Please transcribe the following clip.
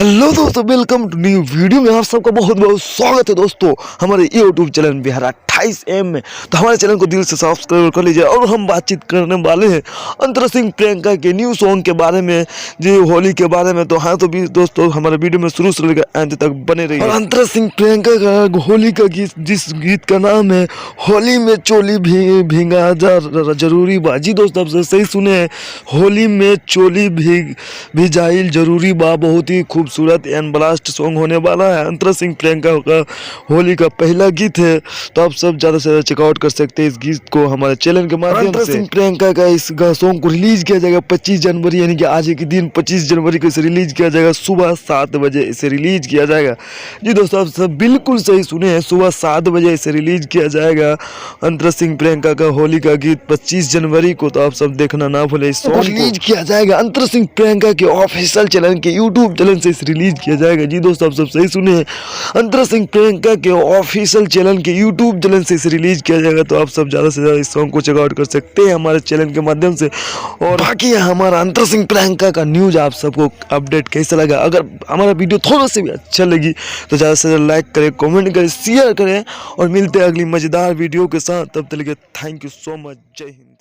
Hello दोस्तों, welcome to new video में आप सबका बहुत बहुत स्वागत है दोस्तों हमारे यूट्यूब चैनल बिहार 28M में। तो हमारे चैनल को दिल से सब्सक्राइब कर लीजिए। और हम बातचीत करने वाले हैं अंतरा सिंह प्रियंका के न्यू सॉन्ग के बारे में, जी होली के बारे में। तो हाँ, तो भी दोस्तों हमारे वीडियो में शुरू से लेकर अंत तक बने रहिए। और अंतरा सिंह प्रियंका का होली का गीत, जिस गीत का नाम है होली में चोली भींगा जरूरी बा। जी दोस्तों, आप सही सुने हैं, होली में चोली भिजाइल जरूरी बा। बहुत ही खूबसूरत एंड ब्लास्ट सॉन्ग होने वाला है। अंतरा सिंह प्रियंका का होली का पहला गीत है, तो आप सब ज़्यादा से ज़्यादा चेकआउट कर सकते हैं इस गीत को हमारे चैनल के माध्यम से। अंतरा सिंह प्रियंका का इस सॉन्ग को रिलीज किया जाएगा 25 जनवरी, यानी कि आज के दिन 25 जनवरी को इसे रिलीज किया जाएगा। सुबह 7 बजे इसे रिलीज किया जाएगा। जी दोस्तों, आप सब बिल्कुल सही सुने हैं, सुबह 7 बजे इसे रिलीज किया जाएगा अंतरा सिंह प्रियंका का होली का गीत 25 जनवरी को। तो आप सब देखना ना भूले। इस सॉन्ग रिलीज किया जाएगा अंतरा सिंह प्रियंका के ऑफिशियल चैनल के यूट्यूब चैनल से रिलीज किया जाएगा। जी दोस्तों, आप सब सही सुने हैं, अंतरा सिंह प्रियंका के ऑफिशियल चैनल के यूट्यूब चैनल से इसे रिलीज किया जाएगा। तो आप सब ज़्यादा से ज़्यादा इस सॉन्ग को चेकआउट कर सकते हैं हमारे चैनल के माध्यम से। और बाकी हमारा अंतरा सिंह प्रियंका का न्यूज़ आप सबको अपडेट कैसा लगा, अगर हमारा वीडियो थोड़ा सा भी अच्छा लगी तो ज़्यादा से ज़्यादा लाइक करें, कमेंट करें, शेयर करें। और मिलते हैं अगली मज़ेदार वीडियो के साथ। तब तक के लिए थैंक यू सो मच। जय हिंद।